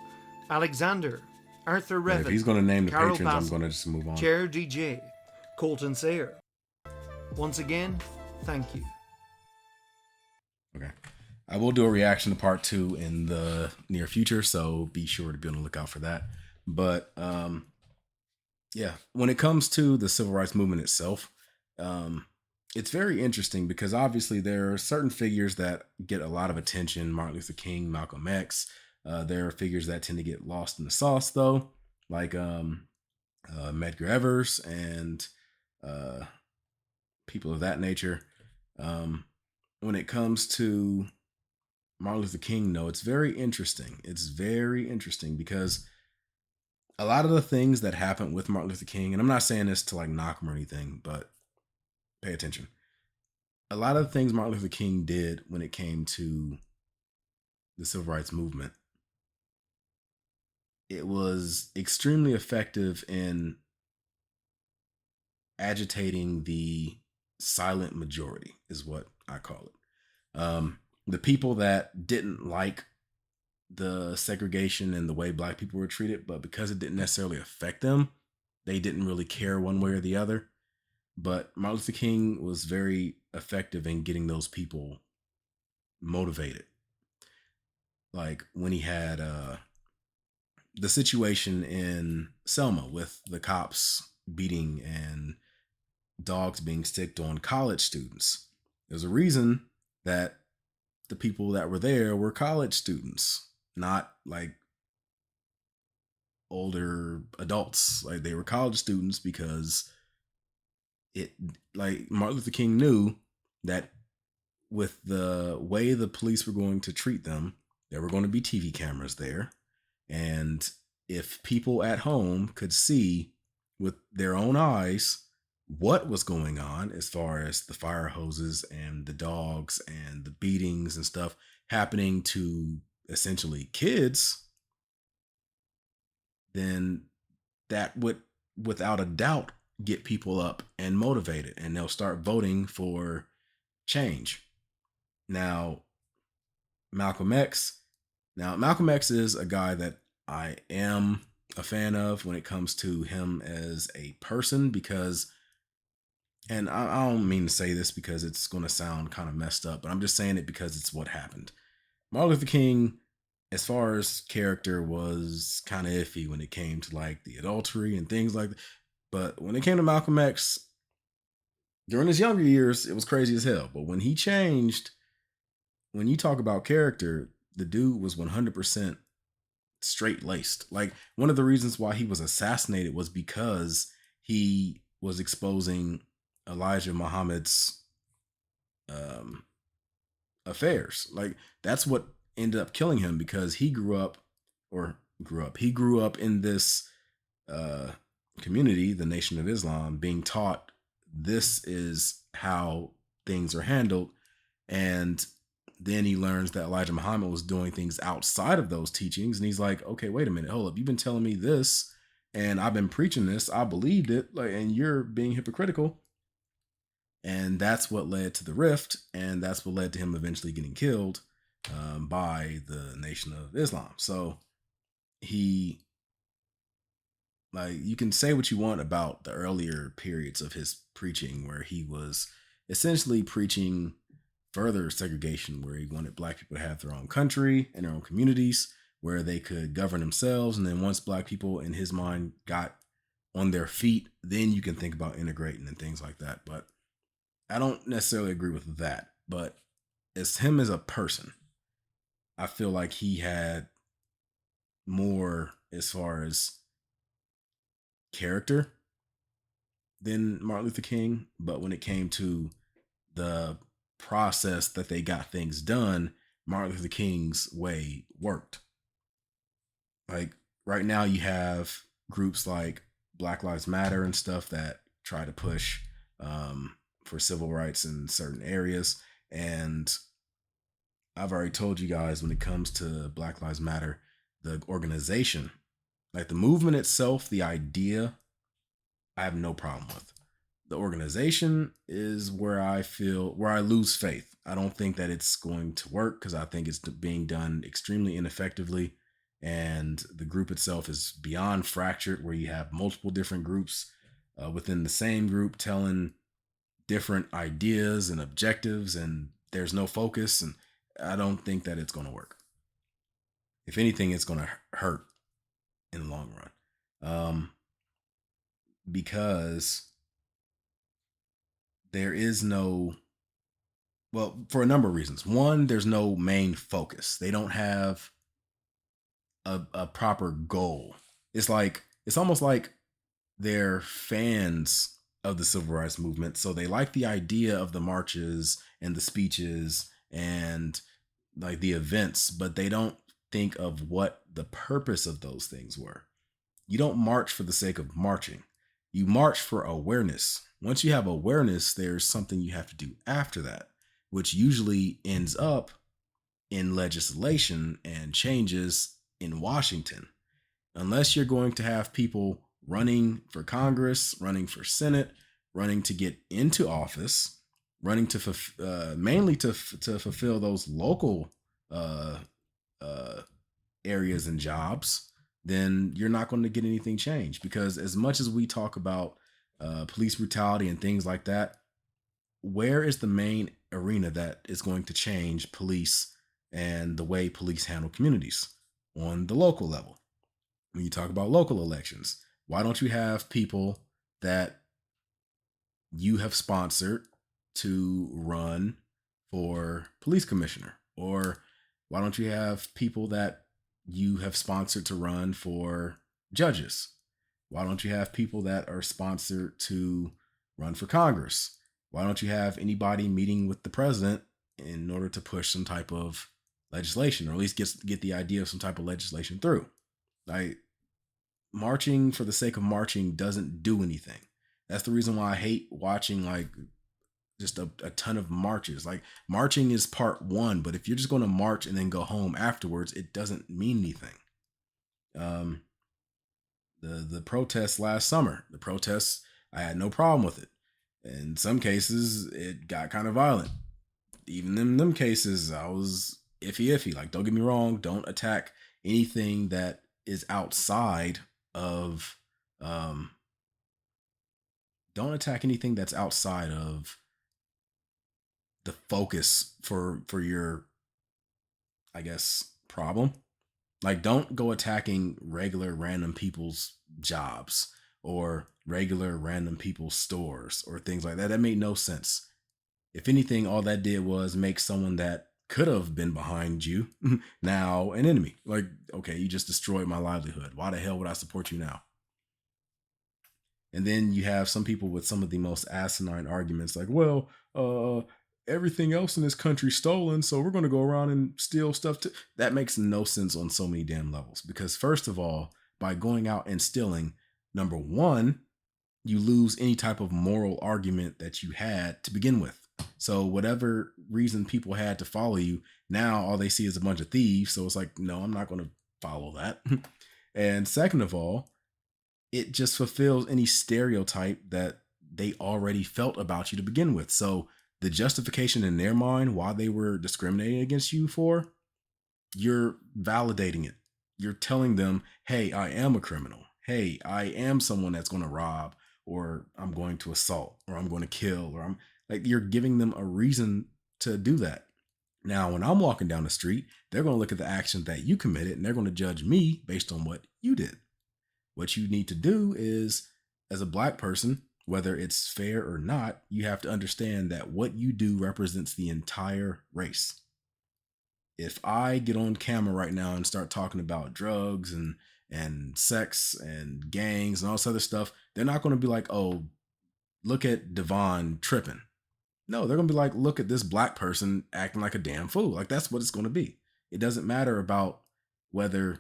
Alexander, Arthur Revan, if he's going to name the Carol patrons, Bassett, I'm going to just move on. Chair DJ, Colton Sayer. Once again, thank you. Okay. I will do a reaction to part 2 in the near future, so be sure to be on the lookout for that. But yeah, when it comes to the civil rights movement itself, it's very interesting because obviously there are certain figures that get a lot of attention. Martin Luther King, Malcolm X. There are figures that tend to get lost in the sauce, though, like Medgar Evers and people of that nature. Um, when it comes to Martin Luther King, no, it's very interesting. It's very interesting because a lot of the things that happened with Martin Luther King, and I'm not saying this to like knock him or anything, but pay attention. A lot of the things Martin Luther King did when it came to the civil rights movement, it was extremely effective in agitating the silent majority, is what I call it. The people that didn't like the segregation and the way black people were treated, but because it didn't necessarily affect them, they didn't really care one way or the other. But Martin Luther King was very effective in getting those people motivated. Like when he had the situation in Selma with the cops beating and dogs being sticked on college students. There's a reason that the people that were there were college students, not like older adults. Like they were college students because it, like Martin Luther King knew that with the way the police were going to treat them, there were going to be TV cameras there. And if people at home could see with their own eyes what was going on as far as the fire hoses and the dogs and the beatings and stuff happening to essentially kids, then that would, without a doubt, get people up and motivated and they'll start voting for change. Now, Malcolm X. Now, Malcolm X is a guy that I am a fan of when it comes to him as a person because, and I don't mean to say this because it's going to sound kind of messed up, but I'm just saying it because it's what happened. Martin Luther King, as far as character, was kind of iffy when it came to like the adultery and things like that. But when it came to Malcolm X, during his younger years, it was crazy as hell. But when he changed, when you talk about character, the dude was 100% straight laced. Like one of the reasons why he was assassinated was because he was exposing Elijah Muhammad's um, affairs. Like that's what ended up killing him because he grew up in this uh, community, the Nation of Islam, being taught this is how things are handled. And then he learns that Elijah Muhammad was doing things outside of those teachings. And he's like, okay, wait a minute, hold up. You've been telling me this and I've been preaching this. I believed it. Like, and you're being hypocritical. And that's what led to the rift. And that's what led to him eventually getting killed by the Nation of Islam. So he, like, you can say what you want about the earlier periods of his preaching where he was essentially preaching further segregation, where he wanted black people to have their own country and their own communities where they could govern themselves. And then once black people in his mind got on their feet, then you can think about integrating and things like that. But I don't necessarily agree with that. But as him as a person, I feel like he had more as far as character than Martin Luther King. But when it came to the process that they got things done, Martin Luther King's way worked. Like right now, you have groups like Black Lives Matter and stuff that try to push for civil rights in certain areas. And I've already told you guys when it comes to Black Lives Matter, the organization, like the movement itself, the idea, I have no problem with. The organization is where I lose faith. I don't think that it's going to work because I think it's being done extremely ineffectively. And the group itself is beyond fractured, where you have multiple different groups within the same group telling different ideas and objectives, and there's no focus. And I don't think that it's going to work. If anything, it's going to hurt in the long run. Because there is no, well, for a number of reasons. One, there's no main focus. They don't have a proper goal. It's almost like their fans. of the civil rights movement. So they like the idea of the marches and the speeches and like the events, but they don't think of what the purpose of those things were. You don't march for the sake of marching. You march for awareness. Once you have awareness, there's something you have to do after that, which usually ends up in legislation and changes in Washington. Unless you're going to have people running for Congress, running for Senate, running to get into office, running to mainly to fulfill those local uh, uh, areas and jobs, then you're not going to get anything changed. Because as much as we talk about police brutality and things like that, where is the main arena that is going to change police and the way police handle communities on the local level? When you talk about local elections, why don't you have people that you have sponsored to run for police commissioner? Or why don't you have people that you have sponsored to run for judges? Why don't you have people that are sponsored to run for Congress? Why don't you have anybody meeting with the president in order to push some type of legislation, or at least get the idea of some type of legislation through? Like, marching for the sake of marching doesn't do anything. That's the reason why I hate watching like just a ton of marches. Like, marching is part one, but if you're just going to march and then go home afterwards, it doesn't mean anything. Um, the protests last summer, the protests, I had no problem with it. In some cases, it got kind of violent. Even in them cases, I was iffy. Like, don't get me wrong, don't attack anything that is outside of um don't attack anything that's outside of the focus for your, I guess, problem. Like, don't go attacking regular random people's jobs or regular random people's stores or things like that. That made no sense. If anything, all that did was make someone that could have been behind you now an enemy. Like, okay, you just destroyed my livelihood. Why the hell would I support you now? And then you have some people with some of the most asinine arguments like, well, everything else in this country stolen, so we're going to go around and steal stuff too. That makes no sense on so many damn levels. Because first of all, by going out and stealing, number one, you lose any type of moral argument that you had to begin with. So whatever reason people had to follow you, now all they see is a bunch of thieves. So it's like, no, I'm not going to follow that. And second of all, it just fulfills any stereotype that they already felt about you to begin with. So the justification in their mind why they were discriminating against you for, you're validating it. You're telling them, hey, I am a criminal. Hey, I am someone that's going to rob, or I'm going to assault, or I'm going to kill, or I'm like, you're giving them a reason to do that. Now, when I'm walking down the street, they're going to look at the actions that you committed and they're going to judge me based on what you did. What you need to do is, as a black person, whether it's fair or not, you have to understand that what you do represents the entire race. If I get on camera right now and start talking about drugs and sex and gangs and all this other stuff, they're not going to be like, oh, look at Devon tripping. No, they're going to be like, look at this black person acting like a damn fool. Like, that's what it's going to be. It doesn't matter about whether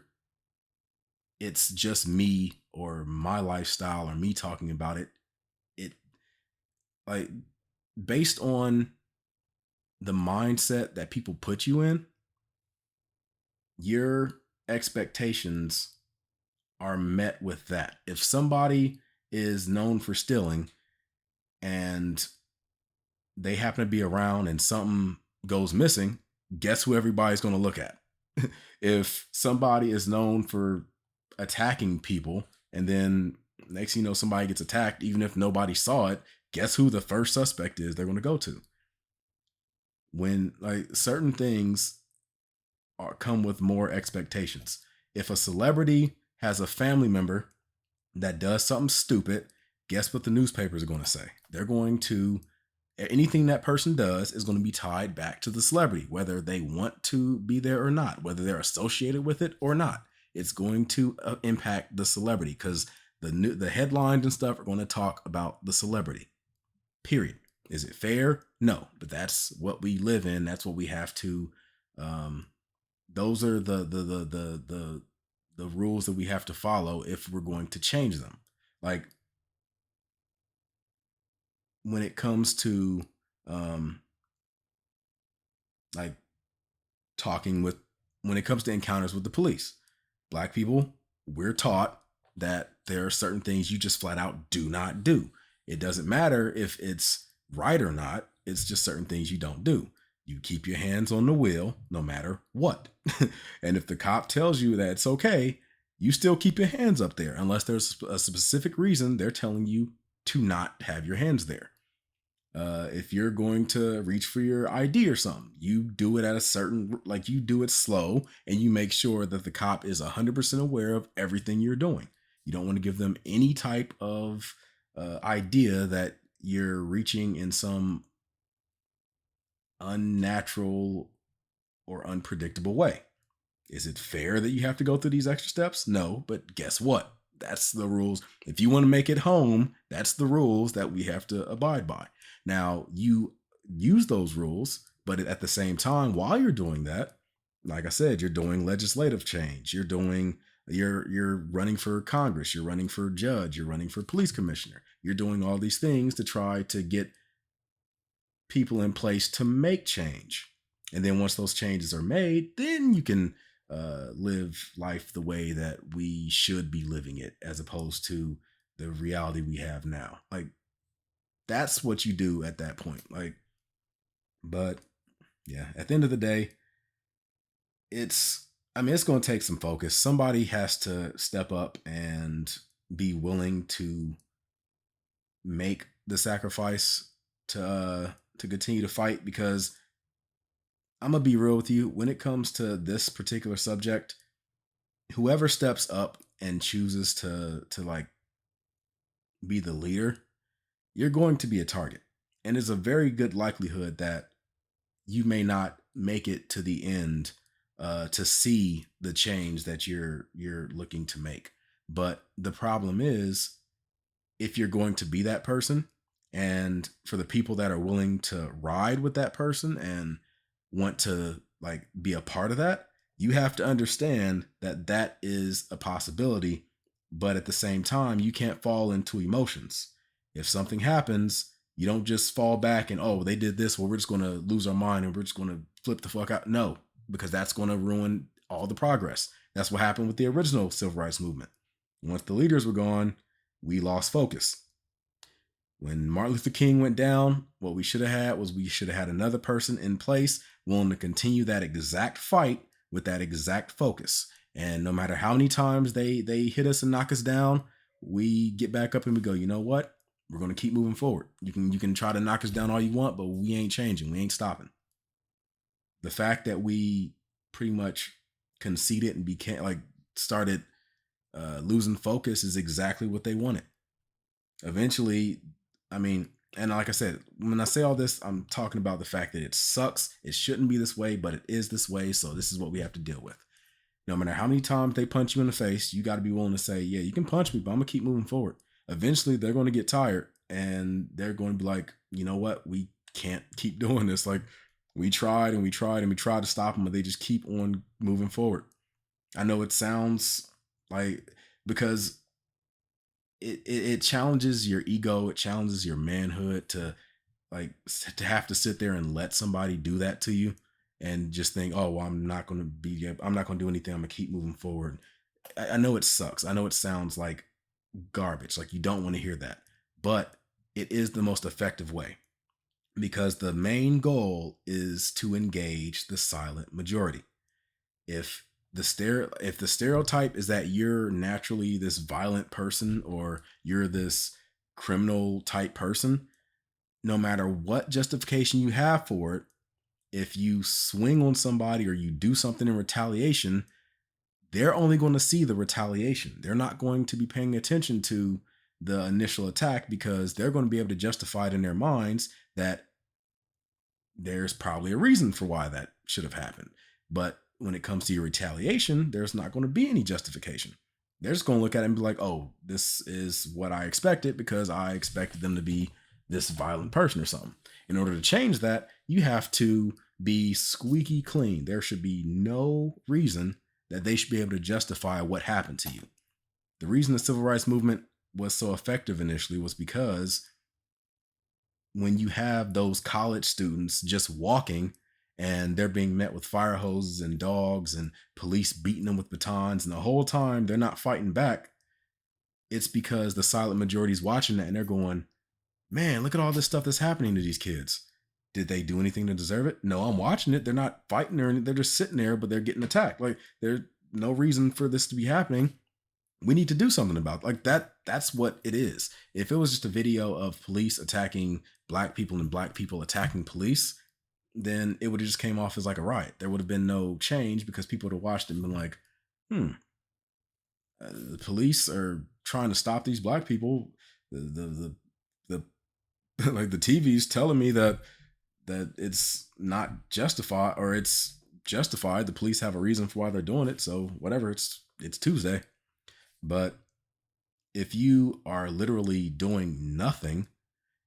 it's just me or my lifestyle or me talking about it. It, like, based on the mindset that people put you in, your expectations are met with that. If somebody is known for stealing and they happen to be around and something goes missing, guess who everybody's going to look at? If somebody is known for attacking people and then next thing you know somebody gets attacked, even if nobody saw it, guess who the first suspect is they're going to go to? When like certain things come with more expectations. If a celebrity has a family member that does something stupid, guess what the newspapers are going to say? They're going to, anything that person does is going to be tied back to the celebrity, whether they want to be there or not, whether they're associated with it or not. It's going to impact the celebrity because The headlines and stuff are going to talk about the celebrity. Period. Is it fair? No, but that's what we live in. That's what we have to. Um, those are the rules that we have to follow if we're going to change them. Like when it comes to um, like talking with when it comes to encounters with the police, black people, we're taught that there are certain things you just flat out do not do. It doesn't matter if it's right or not, it's just certain things you don't do. You keep your hands on the wheel no matter what. And if the cop tells you that it's okay, you still keep your hands up there unless there's a specific reason they're telling you to not have your hands there. If you're going to reach for your ID or something, you do it at a certain, like you do it slow and you make sure that the cop is 100% aware of everything you're doing. You don't want to give them any type of idea that you're reaching in some unnatural or unpredictable way. Is it fair that you have to go through these extra steps? No, but guess what? That's the rules. If you want to make it home, that's the rules that we have to abide by. Now, you use those rules, but at the same time, while you're doing that, like I said, you're doing legislative change. You're running for Congress, you're running for judge, you're running for police commissioner. You're doing all these things to try to get people in place to make change. And then once those changes are made, then you can live life the way that we should be living it, as opposed to the reality we have now. Like that's what you do at that point. Like, but yeah, at the end of the day, it's going to take some focus. Somebody has to step up and be willing to make the sacrifice to continue to fight, because I'm gonna be real with you. When it comes to this particular subject, whoever steps up and chooses to like be the leader, you're going to be a target. And there's a very good likelihood that you may not make it to the end to see the change that you're looking to make. But the problem is, if you're going to be that person, and for the people that are willing to ride with that person and want to like be a part of that, you have to understand that that is a possibility. But at the same time, you can't fall into emotions. If something happens, you don't just fall back and, oh, they did this, well, we're just going to lose our mind and we're just going to flip the fuck out. No, because that's going to ruin all the progress. That's what happened with the original civil rights movement. Once the leaders were gone, we lost focus. When Martin Luther King went down, what we should have had was we should have had another person in place willing to continue that exact fight with that exact focus. And no matter how many times they hit us and knock us down, we get back up and we go, you know what? We're going to keep moving forward. You can try to knock us down all you want, but we ain't changing. We ain't stopping. The fact that we pretty much conceded and became like started losing focus is exactly what they wanted. Eventually, I mean, and like I said, when I say all this, I'm talking about the fact that it sucks. It shouldn't be this way, but it is this way. So this is what we have to deal with. No matter how many times they punch you in the face, you got to be willing to say, yeah, you can punch me, but I'm going to keep moving forward. Eventually, they're going to get tired and they're going to be like, you know what? We can't keep doing this. Like, we tried and we tried and we tried to stop them, but they just keep on moving forward. I know it sounds like, because it challenges your ego, it challenges your manhood to like to have to sit there and let somebody do that to you and just think, oh, well, I'm not going to do anything, I'm going to keep moving forward. I know it sucks, I know it sounds like garbage, like you don't want to hear that, but it is the most effective way, because the main goal is to engage the silent majority. If if the stereotype is that you're naturally this violent person or you're this criminal type person, no matter what justification you have for it, if you swing on somebody or you do something in retaliation, they're only going to see the retaliation. They're not going to be paying attention to the initial attack, because they're going to be able to justify it in their minds that there's probably a reason for why that should have happened. But when it comes to your retaliation, there's not going to be any justification. They're just going to look at it and be like, oh, this is what I expected because I expected them to be this violent person or something. In order to change that, you have to be squeaky clean. There should be no reason that they should be able to justify what happened to you. The reason the civil rights movement was so effective initially was because when you have those college students just walking and they're being met with fire hoses and dogs and police beating them with batons, and the whole time they're not fighting back, it's because the silent majority is watching that and they're going, man, look at all this stuff that's happening to these kids. Did they do anything to deserve it? No, I'm watching it. They're not fighting or anything. They're just sitting there, but they're getting attacked. Like, there's no reason for this to be happening. We need to do something about it. Like that. That's what it is. If it was just a video of police attacking black people and black people attacking police, then it would have just came off as like a riot. There would have been no change because people would have watched it and been like, the police are trying to stop these black people. The like the TV's telling me that it's not justified, or it's justified. The police have a reason for why they're doing it. So whatever, it's Tuesday. But if you are literally doing nothing,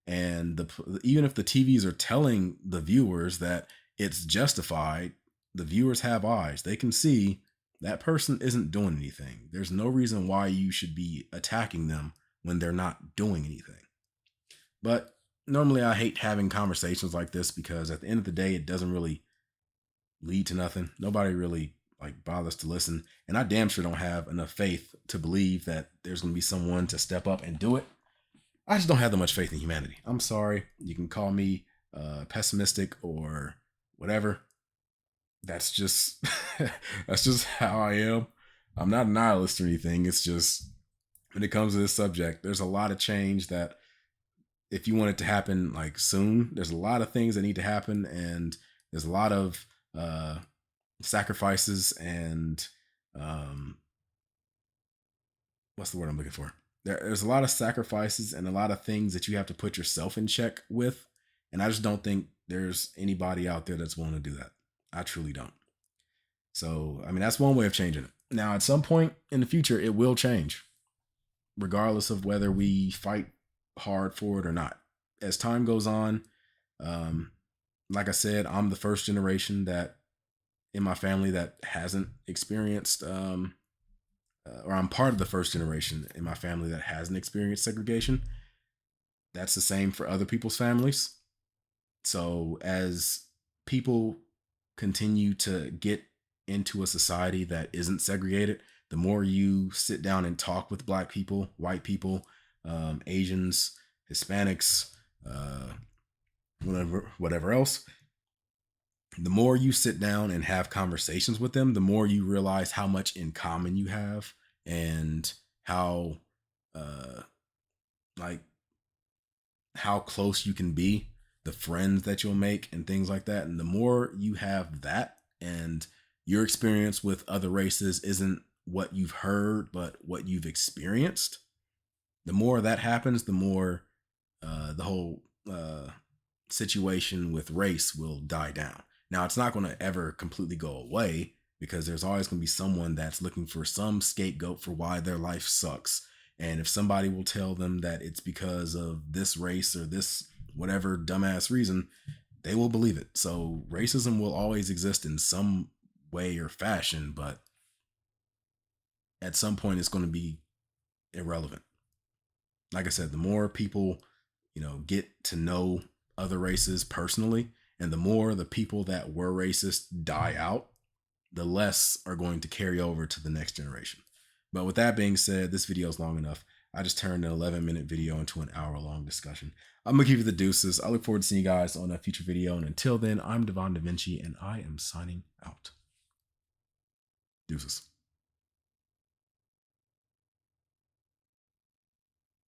and even if the TVs are telling the viewers that it's justified, the viewers have eyes. They can see that person isn't doing anything. There's no reason why you should be attacking them when they're not doing anything. But normally I hate having conversations like this because at the end of the day, it doesn't really lead to nothing. Nobody really like bothers to listen. And I damn sure don't have enough faith to believe that there's going to be someone to step up and do it. I just don't have that much faith in humanity. I'm sorry. You can call me pessimistic or whatever. That's just that's just how I am. I'm not a nihilist or anything. It's just when it comes to this subject, there's a lot of change that if you want it to happen like soon, there's a lot of things that need to happen, and there's a lot of sacrifices and what's the word I'm looking for? There's a lot of sacrifices and a lot of things that you have to put yourself in check with, and I just don't think there's anybody out there that's willing to do that. I truly don't. So, I mean, that's one way of changing it. Now, at some point in the future, it will change, regardless of whether we fight hard for it or not. As time goes on, like I said, I'm the first generation that in my family that hasn't experienced, or I'm part of the first generation in my family that hasn't experienced segregation. That's the same for other people's families. So as people continue to get into a society that isn't segregated, the more you sit down and talk with black people, white people, Asians, Hispanics, whatever else, the more you sit down and have conversations with them, the more you realize how much in common you have, and how uh like how close you can be, the friends that you'll make and things like that. And the more you have that, and your experience with other races isn't what you've heard but what you've experienced, the more that happens, the more the whole situation with race will die down. Now, it's not going to ever completely go away because there's always going to be someone that's looking for some scapegoat for why their life sucks. And if somebody will tell them that it's because of this race or this whatever dumbass reason, they will believe it. So racism will always exist in some way or fashion, but at some point it's going to be irrelevant. Like I said, the more people, get to know other races personally, and the more the people that were racist die out, the less are going to carry over to the next generation. But with that being said, this video is long enough. I just turned an 11-minute video into an hour-long discussion. I'm going to give you the deuces. I look forward to seeing you guys on a future video. And until then, I'm Devon DaVinci, and I am signing out. Deuces.